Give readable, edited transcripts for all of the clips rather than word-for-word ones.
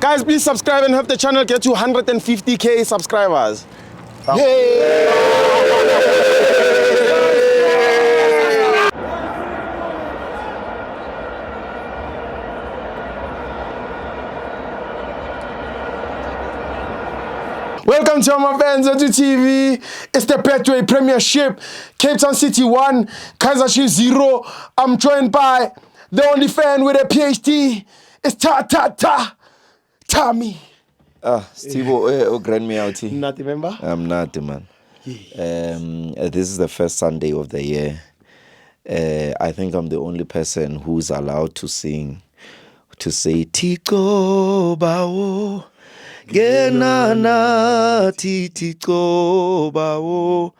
Guys, please subscribe and help the channel get to 150k subscribers. Welcome to my FANS Wethu TV. It's the Betway Premiership. Cape Town City 1, Kaizer 0. I'm joined by the only fan with a PhD. It's Tommy. Steve, oh, grant me out here. Not remember? I'm not, man. This is the first Sunday of the year. I think I'm the only person who's allowed to sing, to say, Tiko Bawo, Genana Tiko Bawo,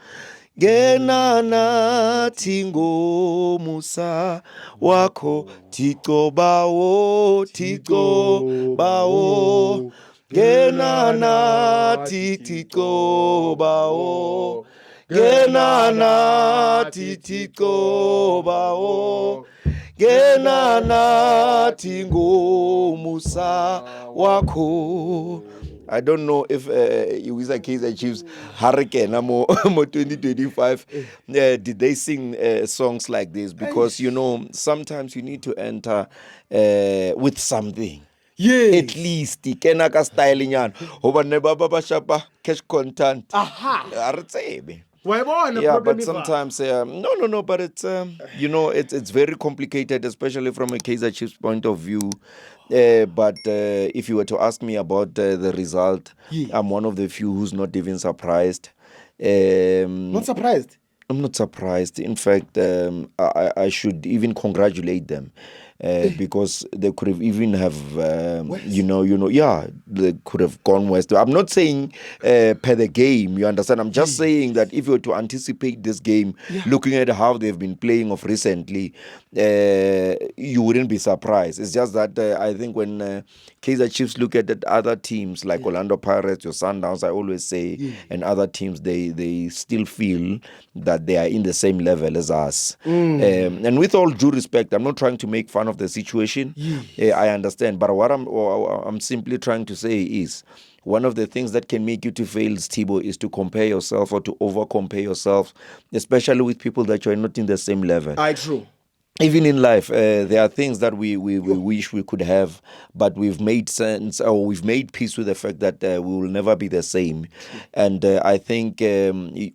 Genana Tingo Musa Wako, Tiko Bawo, Tiko Bawo. Genana titiko bao, Genana titiko bao, Genana tingo musa wako. I don't know if Kaizer Chiefs Hurricane mo 2025 did they sing songs like this, because you know sometimes you need to enter with something. Yeah. At least kena ka style nyana hoba ne baba ba shapa cash content. Aha. Yeah, but sometimes no, but it's you know, it's very complicated, especially from a Kaizer Chiefs point of view. But if you were to ask me about the result, I'm one of the few who's not even surprised. Not surprised? I'm not surprised. In fact, I should even congratulate them. Because they could have even have, they could have gone west. I'm not saying per the game, you understand? I'm just saying that if you were to anticipate this game, looking at how they've been playing of recently, you wouldn't be surprised. It's just that I think when Kaizer Chiefs look at other teams like Orlando Pirates or Sundowns, I always say, and other teams, they still feel that they are in the same level as us. And with all due respect, I'm not trying to make fun of the situation. I understand, but what I'm simply trying to say is, one of the things that can make you to fail, Thibo, is to compare yourself or to over compare yourself, especially with people that you're not in the same level. True. Even in life, there are things that we wish we could have, but we've made sense, or we've made peace with the fact that we will never be the same. And I think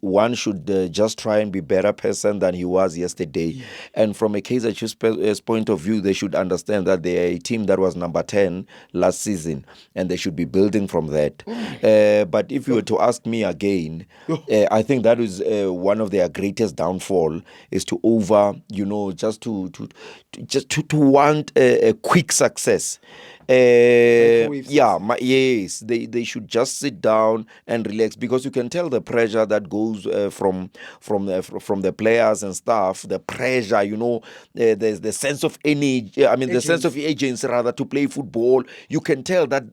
one should just try and be a better person than he was yesterday. And from a Kaizer Chiefs point of view, they should understand that they are a team that was number 10 last season, and they should be building from that. But if you were to ask me again, I think that is one of their greatest downfall, is to just to want a quick success. Yes, they should just sit down and relax, because you can tell the pressure that goes from the players and staff. The pressure, there's the sense of energy. I mean, the sense of agency rather to play football. You can tell that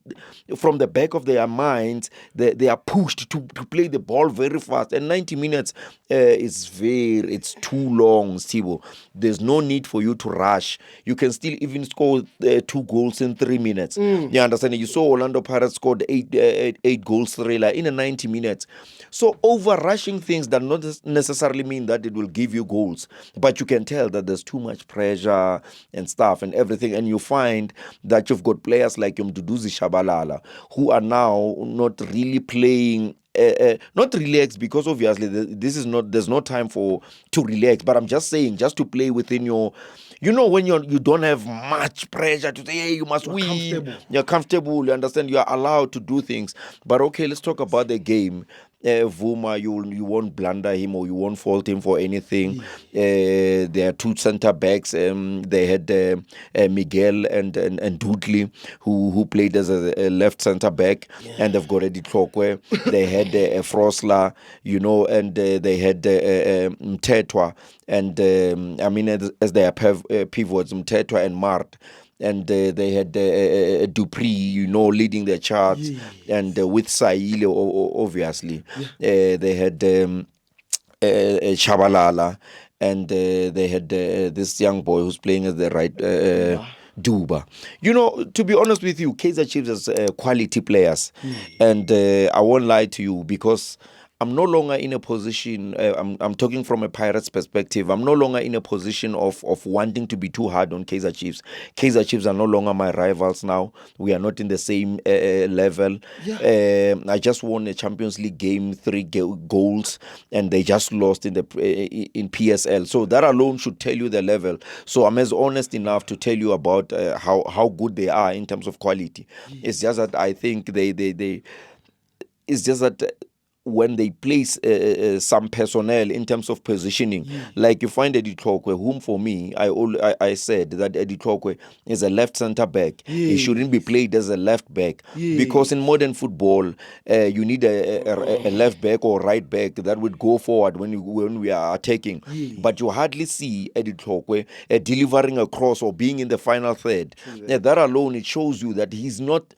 from the back of their minds, they are pushed to play the ball very fast. And 90 minutes it's too long, Steve. There's no need for you to rush. You can still even score 2 goals in 3 minutes. You understand? You saw Orlando Pirates scored 8 goals thriller in 90 minutes. So over rushing things does not necessarily mean that it will give you goals, but you can tell that there's too much pressure and stuff and everything. And you find that you've got players like Mduduzi Shabalala who are now not really playing. Not relax, because obviously there's no time to relax, but I'm just saying, just to play within your, when you don't have much pressure to say, hey, you must win. You're comfortable, you understand, you are allowed to do things. But okay, let's talk about the game. Vuma, you won't blunder him or you won't fault him for anything. There are 2 center backs. They had Miguel and Dudley who played as a left center back, and they've got Eddie Tlokwe. They had Frosler, and they had Mtetwa, and as they are pivots, Mtetwa and Mart. And they had Dupree, leading the charts, and with Saile, obviously. They had Shabalala, and they had this young boy who's playing as the right Duba. You know, to be honest with you, Kaizer Chiefs has quality players, and I won't lie to you because I'm no longer in a position. I'm talking from a Pirates perspective. I'm no longer in a position of wanting to be too hard on Kaizer Chiefs. Kaizer Chiefs are no longer my rivals now. We are not in the same level. I just won a Champions League game, three goals, and they just lost in the in PSL. So that alone should tell you the level. So I'm as honest enough to tell you about how good they are in terms of quality. It's just that I think they it's just that when they place some personnel in terms of positioning, like you find Eddie Tlokwe, whom for me, I said that Eddie Tlokwe is a left centre back. He shouldn't be played as a left back because in modern football, you need a left back or right back that would go forward when we are attacking. But you hardly see Eddie Tlokwe delivering a cross or being in the final third. That alone, it shows you that he's not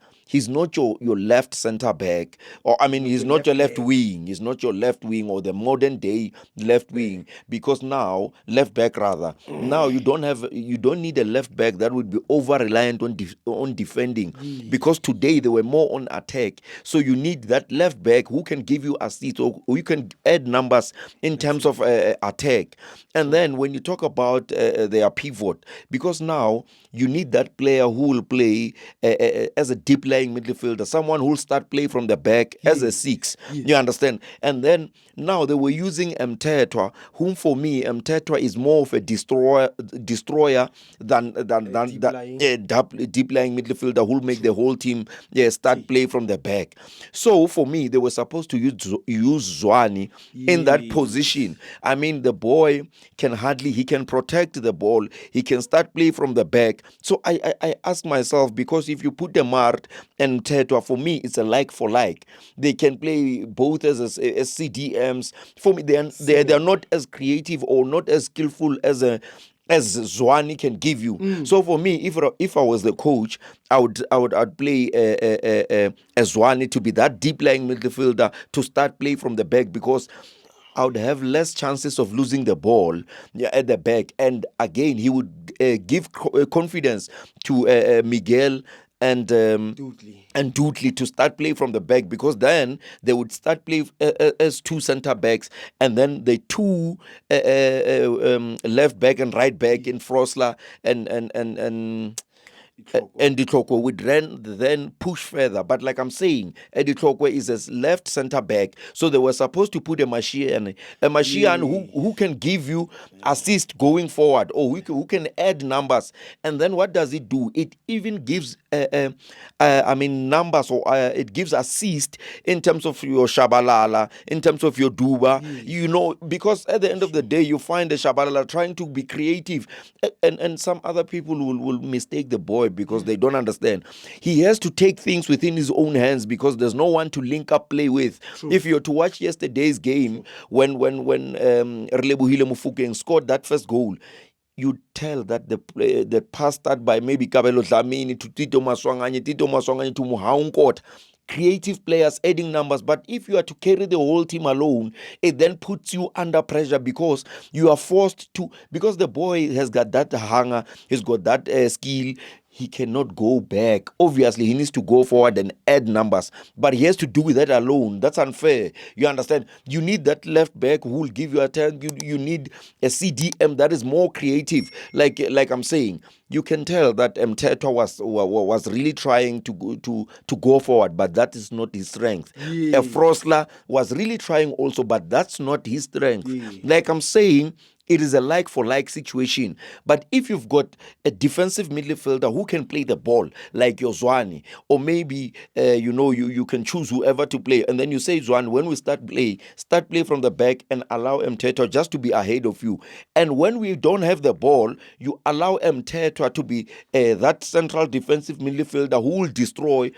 your left center back, or I mean, he's not your left wing. He's not your left wing or the modern day left wing, because now left back rather. Now you don't need a left back that would be over reliant on defending, because today they were more on attack. So you need that left back who can give you assists or you can add numbers in terms of attack. And then when you talk about their pivot, because now you need that player who will play as a deep lying midfielder, someone who will start play from the back as a six. You understand? And then now they were using Mtetwa, whom for me Mtetwa is more of a destroyer than deep lying midfielder who will make the whole team start play from the back. So for me, they were supposed to use Zwane in that position. I mean, the boy he can protect the ball, he can start play from the back. So I ask myself, because if you put the Mart and Tetwa, for me it's a like for like. They can play both as CDMs. For me, they are not as creative or not as skillful as Zwane can give you. So for me, if I was the coach, I'd play Zwane to be that deep lying midfielder to start play from the back, because I would have less chances of losing the ball at the back. And again, he would give confidence to Miguel and Dudley to start play from the back, because then they would start play as two center backs, and then the two left back and right back in Frosler and Ditlokwe would then push further. But like I'm saying, Ditlokwe is a left center back, so they were supposed to put a Mashian who can give you assist going forward, or who can add numbers. And then what does it do? It even gives numbers, or it gives assist in terms of your Shabalala, in terms of your Duba, because at the end of the day, you find the Shabalala trying to be creative, and some other people will mistake the boy because they don't understand. He has to take things within his own hands, because there's no one to link up play with. True. If you're to watch yesterday's game, when Relebohile Mofokeng scored that first goal, you tell that the pass started by maybe Kabelo Dlamini to Tito Maswanganye to Motaung Court. Creative players adding numbers. But if you are to carry the whole team alone, it then puts you under pressure, because you are forced to, because the boy has got that hunger, he's got that skill. He cannot go back. Obviously, he needs to go forward and add numbers, but he has to do that alone. That's unfair. You understand? You need that left back who will give you a turn. You need a CDM that is more creative. Like I'm saying, you can tell that Mtetwa was really trying to go forward, but that is not his strength. Frosler was really trying also, but that's not his strength. Like I'm saying, it is a like-for-like situation. But if you've got a defensive midfielder who can play the ball, like your Zwane, or maybe, you can choose whoever to play, and then you say, Zwane, when we start play from the back and allow Mtetwa just to be ahead of you. And when we don't have the ball, you allow Mtetwa to be that central defensive midfielder who will destroy,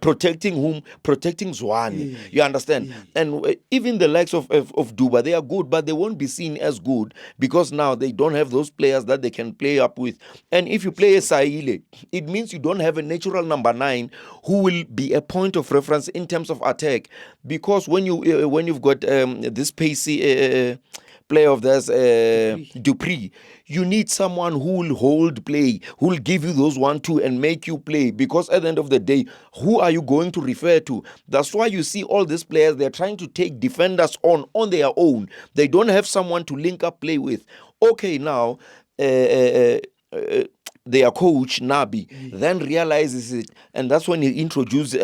protecting Zwane. You understand? And even the likes of Duba, they are good, but they won't be seen as good, because now they don't have those players that they can play up with. And if you play a Saile, it means you don't have a natural number 9 who will be a point of reference in terms of attack, because when you've got this pacey player of theirs, Dupree. You need someone who will hold play, who will give you those 1-2 and make you play. Because at the end of the day, who are you going to refer to? That's why you see all these players, they're trying to take defenders on their own. They don't have someone to link up play with. Okay, now, their coach, Nabi, then realizes it. And that's when he introduces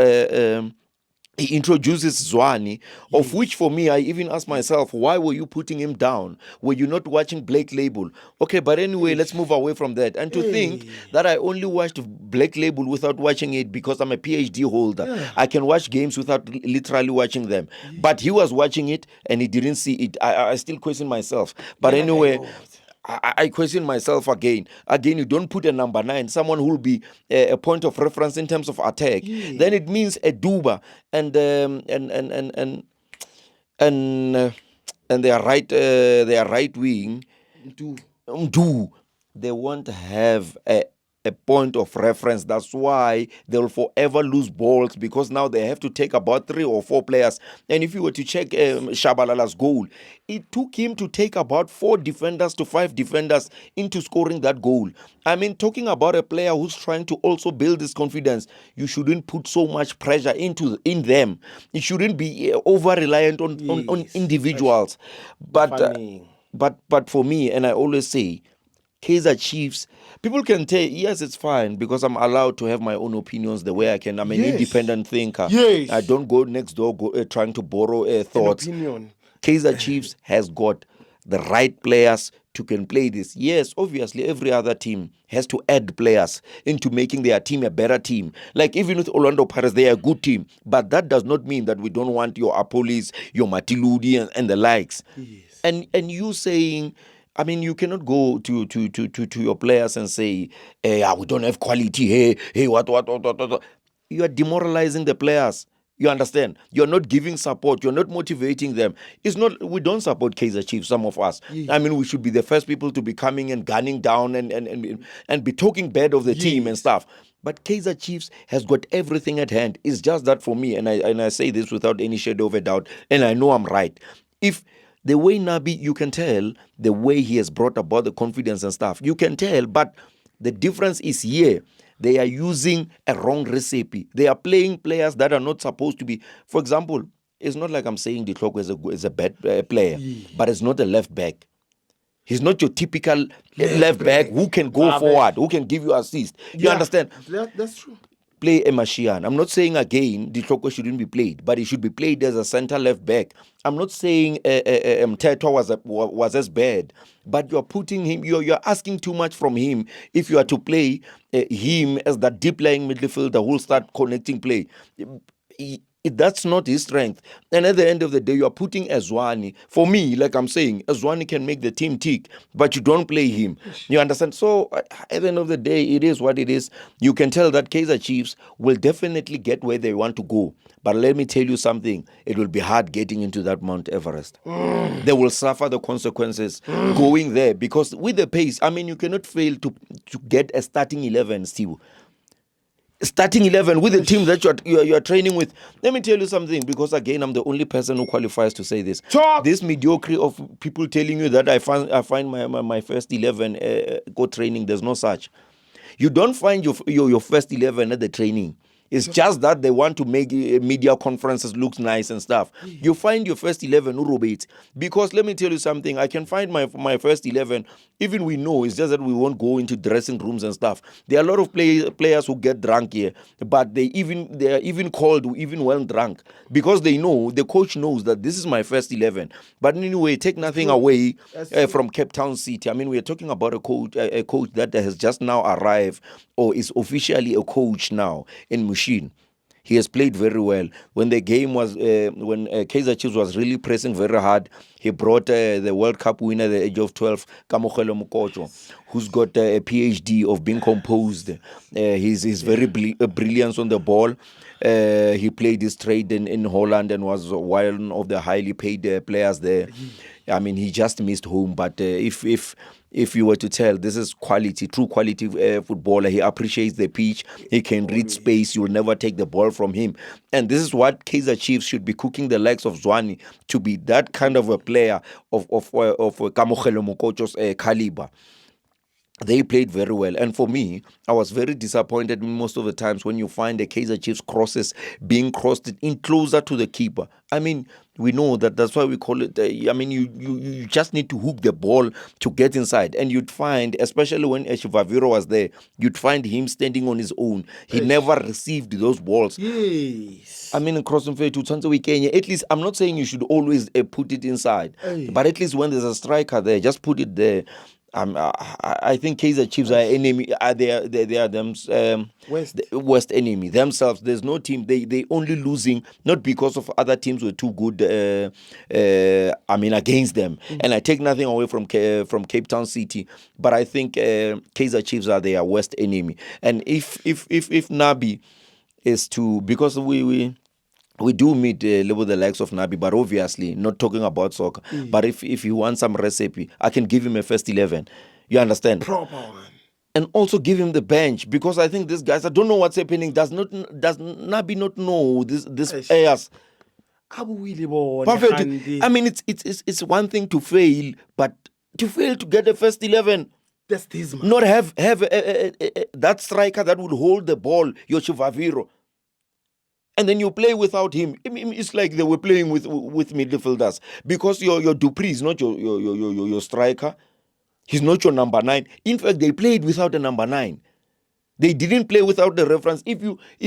Zwane, of which for me, I even ask myself, why were you putting him down? Were you not watching Black Label? Okay, but anyway, let's move away from that. And to think that I only watched Black Label without watching it because I'm a PhD holder. I can watch games without literally watching them. But he was watching it and he didn't see it. I still question myself. But anyway, I question myself again. Again, you don't put a number 9, someone who will be a point of reference in terms of attack. Then it means a Duba and their right wing. Do they won't have a point of reference. That's why they'll forever lose balls, because now they have to take about 3 or 4 players. And if you were to check Shabalala's goal, it took him to take about 4 defenders to 5 defenders into scoring that goal. I mean, talking about a player who's trying to also build his confidence, you shouldn't put so much pressure in them. It shouldn't be over reliant on individuals. But for me, and I always say, Kaizer Chiefs, people can tell, yes, it's fine because I'm allowed to have my own opinions the way I can. I'm an independent thinker. I don't go next door trying to borrow thoughts. Opinion. Kaizer Chiefs has got the right players to can play this. Yes, obviously, every other team has to add players into making their team a better team. Like even with Orlando Pirates, they are a good team. But that does not mean that we don't want your Apolis, your Matiludi and the likes. Yes. And you saying, I mean, you cannot go to your players and say, hey, we don't have quality. Hey, what. You are demoralizing the players. You understand? You're not giving support. You're not motivating them. It's not. We don't support Kaizer Chiefs, some of us. I mean, we should be the first people to be coming and gunning down and be talking bad of the team and stuff. But Kaizer Chiefs has got everything at hand. It's just that for me, and I say this without any shadow of a doubt, and I know I'm right. If the way Nabi, you can tell the way he has brought about the confidence and stuff. You can tell, but the difference is here. They are using a wrong recipe. They are playing players that are not supposed to be. For example, it's not like I'm saying De Klok is a bad player, but it's not a left back. He's not your typical left back who can go forward, who can give you assist. You understand? That's true. Play a Mashian. I'm not saying again De Klok shouldn't be played, but he should be played as a center left back. I'm not saying Teto was as bad, but you're putting him. You're asking too much from him if you are to play him as that deep lying midfielder who will start connecting play. That's not his strength. And at the end of the day, you are putting Azwani. For me, like I'm saying, Azwani can make the team tick, but you don't play him. You understand? So at the end of the day, it is what it is. You can tell that Kaizer Chiefs will definitely get where they want to go. But let me tell you something. It will be hard getting into that Mount Everest. They will suffer the consequences going there, because with the pace, I mean, you cannot fail to get a starting 11 still. Starting 11 with the team that you're training with. Let me tell you something, because again, I'm the only person who qualifies to say this. This mediocrity of people telling you that I find my first 11 go training, there's no such. You don't find your first 11 at the training. It's just that they want to make media conferences look nice and stuff. You find your first 11 Urobate. Because let me tell you something, I can find my first 11, even we know, it's just that we won't go into dressing rooms and stuff. There are a lot of players who get drunk here, but they are even called even well drunk, because they know, the coach knows that this is my first 11. But anyway, take nothing away from Cape Town City. I mean, we are talking about a coach that has just now arrived, or is officially a coach now in Mushin. He has played very well. When the game was, when Kaizer Chiefs was really pressing very hard, he brought the World Cup winner at the age of 12, Kamogelo Mokocho, who's got a PhD of being composed. He's very brilliant on the ball. He played his trade in Holland and was one of the highly paid players there. I mean, he just missed home. But if you were to tell, this is quality, true quality footballer. He appreciates the pitch. He can read space. You'll never take the ball from him. And this is what Kaizer Chiefs should be cooking the likes of Zwane to be that kind of a player of Kamogelo Mokocho's caliber. They played very well. And for me, I was very disappointed most of the times when you find the Kaizer Chiefs crosses being crossed in closer to the keeper. I mean, we know that's why we call it, you just need to hook the ball to get inside. And you'd find, especially when Eshivaviro was there, you'd find him standing on his own. He never received those balls. Yes. I mean, crossing fair to Tanzania, Kenya, at least, I'm not saying you should always put it inside. But at least when there's a striker there, just put it there. I think Kaizer Chiefs are enemy. They are them West enemy themselves. There's no team. They only losing not because of other teams were too good. Against them. And I take nothing away from Cape Town City, but I think Kaizer Chiefs are their worst enemy. And if Nabi is to, because we do meet the likes of Nabi, but obviously not talking about soccer. But if he wants some recipe, I can give him a first 11. You understand? Proper one. And also give him the bench, because I think these guys, I don't know what's happening. Does Nabi not know this players? Perfect. I mean, it's one thing to fail, but to fail to get a first 11. That's this, man. Not have that striker that will hold the ball, your Chivaviro. And then you play without him. I mean, it's like they were playing with midfielders, because your Dupree is not your striker. He's not your number 9. In fact, they played without a number 9. They didn't play without the reference. If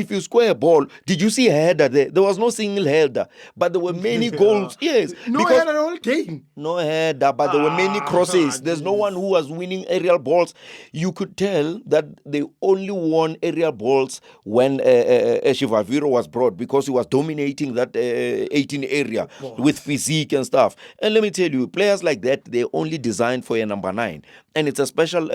you square a ball, did you see a header there? There was no single header, but there were many goals. Yes, no header all game. No header, but there were many crosses. There's no one who was winning aerial balls. You could tell that they only won aerial balls when Eshivaviro was brought, because he was dominating that 18 area with physique and stuff. And let me tell you, players like that, they're only designed for a number 9, and it's a special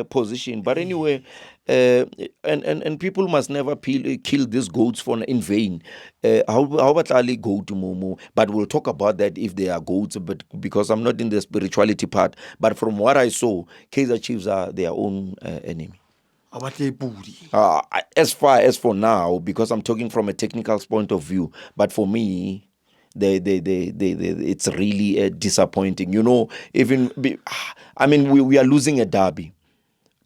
position. But anyway. And people must never kill these goats in vain. How about Ali goat Momo? But we'll talk about that if they are goats. But because I'm not in the spirituality part, but from what I saw, Kaizer Chiefs are their own enemy. As far as for now, because I'm talking from a technical point of view, but for me, it's really disappointing. You know, we are losing a derby.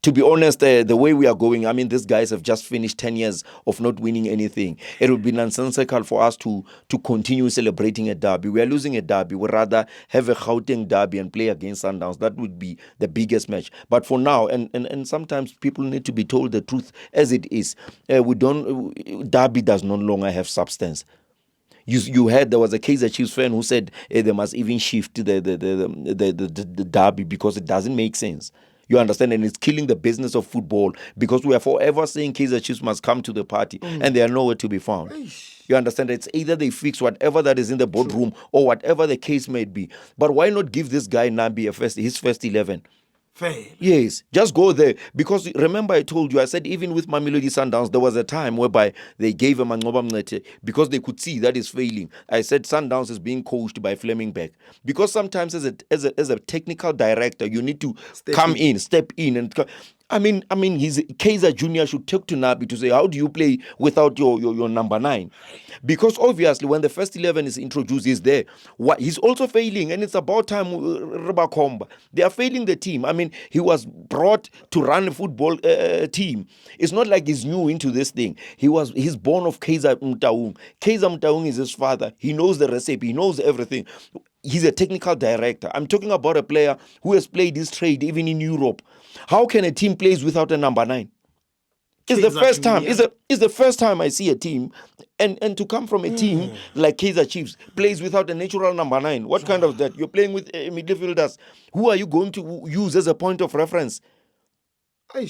To be honest, the way we are going, I mean, these guys have just finished 10 years of not winning anything. It would be nonsensical for us to continue celebrating a derby. We are losing a derby. We'd rather have a Gauteng derby and play against Sundowns. That would be the biggest match. But for now, and sometimes people need to be told the truth as it is. Derby does no longer have substance. You heard there was a Kaizer Chiefs fan who said they must even shift the derby because it doesn't make sense. You understand? And it's killing the business of football, because we are forever saying Kaizer Chiefs must come to the party and they are nowhere to be found. You understand? It's either they fix whatever that is in the boardroom or whatever the case may be. But why not give this guy Nabi his first 11? Fair. Yes, just go there. Because remember, I told you, I said even with Mamelodi Sundowns, there was a time whereby they gave him Mangoba Mnete because they could see that is failing. I said Sundowns is being coached by Fleming Beck. Because sometimes as a technical director, you need to step in. And his Kaizer Jr. should talk to Nabi to say, how do you play without your number 9? Because obviously when the first 11 is introduced, he's there. He's also failing, and it's about time Rubakomba. They are failing the team. I mean, he was brought to run a football team. It's not like he's new into this thing. He's born of Kaizer Motaung. Kaizer Motaung is his father. He knows the recipe. He knows everything. He's a technical director. I'm talking about a player who has played this trade even in Europe. How can a team play without a number 9? It's the first time. It's the first time I see a team, and to come from a team like Kaizer Chiefs plays without a natural number 9. What kind of that? You're playing with midfielders. Who are you going to use as a point of reference?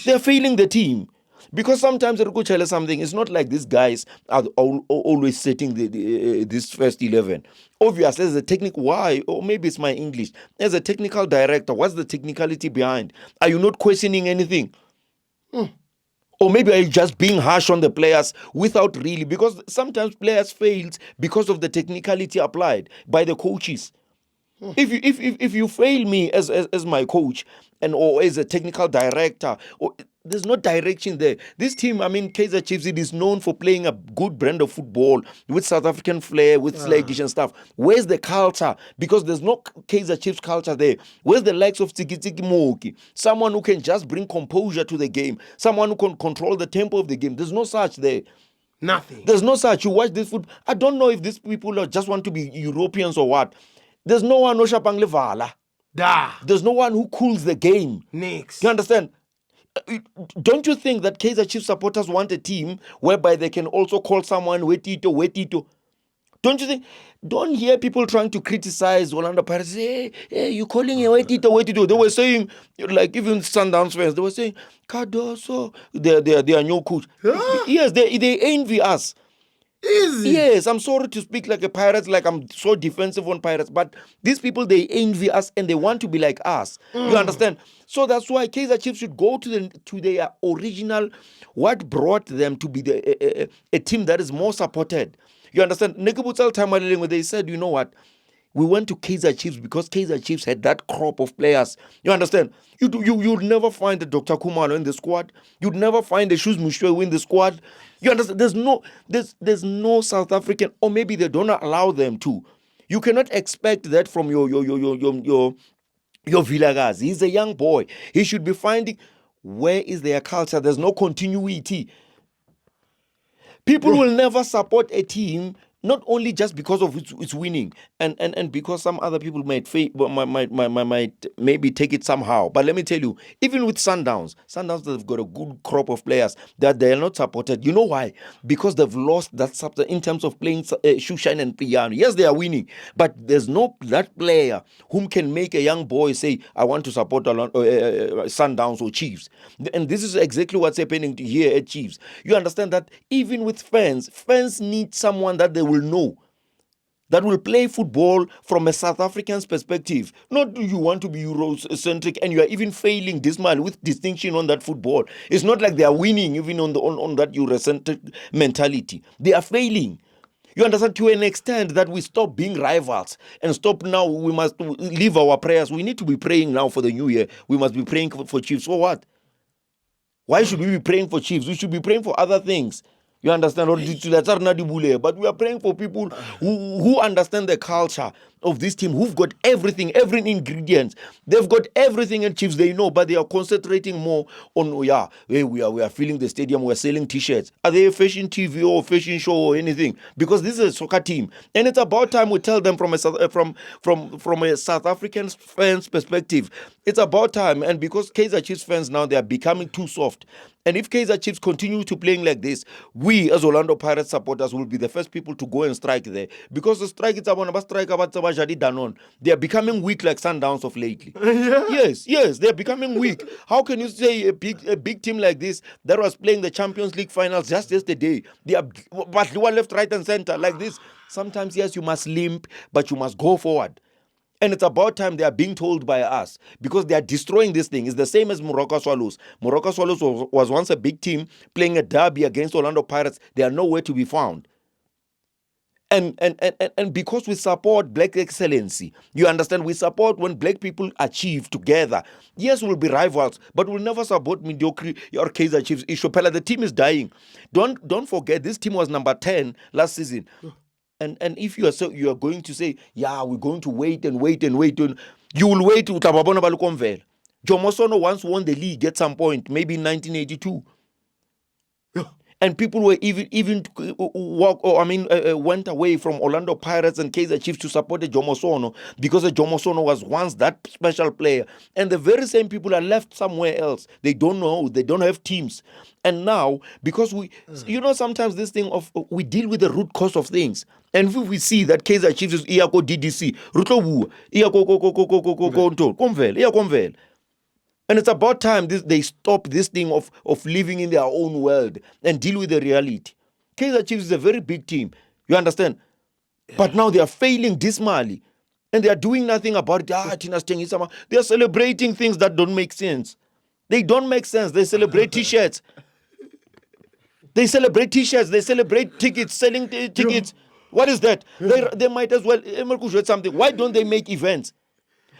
They're failing the team. Because sometimes Ruku tell us something. It's not like these guys are always setting this first 11. Obviously, as a technical, why? Or maybe it's my English. As a technical director, what's the technicality behind? Are you not questioning anything? Or maybe are you just being harsh on the players without really? Because sometimes players fail because of the technicality applied by the coaches. If you fail me as my coach and or as a technical director, or there's no direction there. This team, I mean, Kaizer Chiefs, it is known for playing a good brand of football with South African flair, with sluggish and stuff. Where's the culture? Because there's no Kaizer Chiefs culture there. Where's the likes of Tiki Tiki Moki? Someone who can just bring composure to the game. Someone who can control the tempo of the game. There's no such there. Nothing. There's no such. You watch this food. I don't know if these people just want to be Europeans or what. There's no one who shapang levala. Da. There's no one who cools the game. Next. You understand? Don't you think that Kaizer Chiefs supporters want a team whereby they can also call someone Wetito? Don't you think? Don't hear people trying to criticize Orlando Pirates. Hey, you calling him Wetito? They were saying, like even Sundowns fans, they were saying, Cardoso, they are no coach. Huh? Yes, they envy us. Easy. Yes, I'm sorry to speak like a Pirates, like I'm so defensive on Pirates, but these people, they envy us and they want to be like us. You understand? So that's why Kaizer Chiefs should go to their original, what brought them to be a team that is more supported. You understand? Nekibutsal Tamalele, when they said, you know what? We went to Kaizer Chiefs because Kaizer Chiefs had that crop of players. You understand? You'd never find a Dr. Kumalo in the squad. You'd never find a Shoes Mushwe in the squad. You understand? There's no South African, or maybe they don't allow them to. You cannot expect that from your Villagazi. He's a young boy. He should be finding where is their culture. There's no continuity. People will never support a team not only just because of its winning and because some other people might maybe take it somehow. But let me tell you, even with Sundowns, they've got a good crop of players that they are not supported. You know why? Because they've lost that substance in terms of playing Shushan and Piano. Yes, they are winning, but there's no that player whom can make a young boy say, I want to support Sundowns or Chiefs. And this is exactly what's happening here at Chiefs. You understand that even with fans need someone that they will know, that will play football from a South African's perspective. Not do you want to be Eurocentric and you are even failing dismal with distinction on that football. It's not like they are winning even on that Eurocentric mentality. They are failing. You understand, to an extent that we stop being rivals and stop now. We must leave our prayers. We need to be praying now for the new year. We must be praying for Chiefs. For what? Why should we be praying for Chiefs? We should be praying for other things. You understand? But we are praying for people who understand the culture of this team, who've got everything, every ingredient. They've got everything in Chiefs, they know, but they are concentrating more on, we are filling the stadium, we're selling t-shirts. Are they a fashion TV or fashion show or anything? Because this is a soccer team. And it's about time we tell them from a South African fans perspective. It's about time. And because Kaizer Chiefs fans now, they are becoming too soft. And if Kaizer Chiefs continue to playing like this, we as Orlando Pirates supporters will be the first people to go and strike there. Because the strike is about strike about Danon. They are becoming weak like Sundowns of lately. Yeah. Yes, they are becoming weak. How can you say a big team like this that was playing the Champions League finals just yesterday, they are but left, right, and center like this? Sometimes, yes, you must limp, but you must go forward. And it's about time they are being told by us, because they are destroying this thing. It's the same as Morocco Swallows. Morocco Swallows was once a big team playing a derby against Orlando Pirates. They are nowhere to be found. And because we support black excellency, you understand, we support when black people achieve together. Yes, we'll be rivals, but we'll never support mediocrity or Kaizer Chiefs. Ishopela, the team is dying. Don't forget, this team was number 10 last season. And if you are going to say, yeah, we're going to wait, you will wait. Jomosono once won the league at some point, maybe in 1982. And people were even went away from Orlando Pirates and Kaizer Chiefs to support the Jomosono, because the Jomosono was once that special player. And the very same people are left somewhere else. They don't know. They don't have teams. And now, because sometimes this thing of we deal with the root cause of things. And if we see that Kaizer Chiefs is Iako DDC, and it's about time they stop this thing of living in their own world and deal with the reality. Kaizer Chiefs is a very big team. You understand? Yeah. But now they are failing dismally. And they are doing nothing about it. They are celebrating things that don't make sense. They don't make sense. They celebrate T-shirts. They celebrate T-shirts. They celebrate tickets, selling tickets. What is that? They might as well something. Why don't they make events?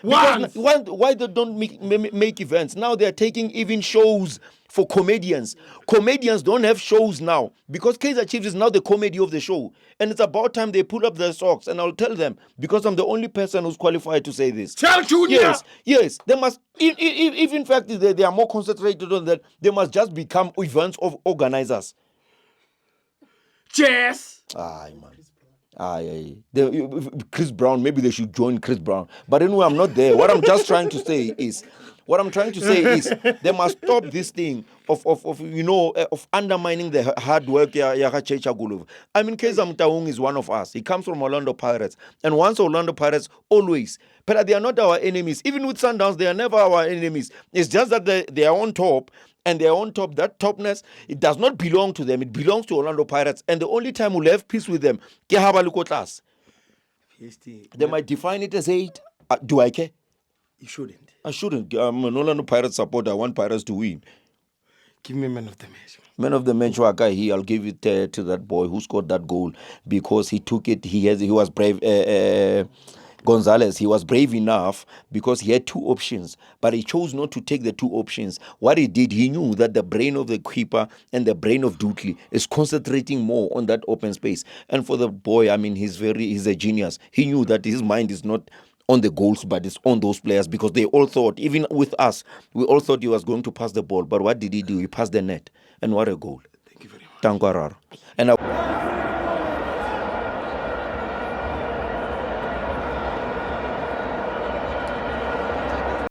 Because why they don't make events? Now they are taking even shows for comedians. Comedians don't have shows now because Kaizer Chiefs is now the comedy of the show. And it's about time they pull up their socks. And I'll tell them, because I'm the only person who's qualified to say this. Tell Junior! Yes. They must, if in fact they are more concentrated on that, they must just become events of organizers. Yes! Aye, man. Chris Brown, maybe they should join Chris Brown. But anyway, I'm not there. What I'm trying to say is they must stop this thing of undermining the hard work. I mean, Kaizer Motaung is one of us. He comes from Orlando Pirates. And once Orlando Pirates, always. But they are not our enemies. Even with Sundowns, they are never our enemies. It's just that they are on top. And they're on top. That topness, it does not belong to them. It belongs to Orlando Pirates. And the only time we'll have peace with them, they might define it as hate. Do I care? You shouldn't. I shouldn't. I'm an Orlando Pirates supporter. I want Pirates to win. Give me man of the match. Man of the match, I'll give it to that boy who scored that goal because he took it. He was brave. Gonzalez, he was brave enough because he had two options, but he chose not to take the two options. What he did, he knew that the brain of the keeper and the brain of Dutli is concentrating more on that open space. And for the boy, I mean, he's a genius. He knew that his mind is not on the goals, but it's on those players because they all thought, even with us, we all thought he was going to pass the ball. But what did he do? He passed the net. And what a goal. Thank you very much. Tankararo. And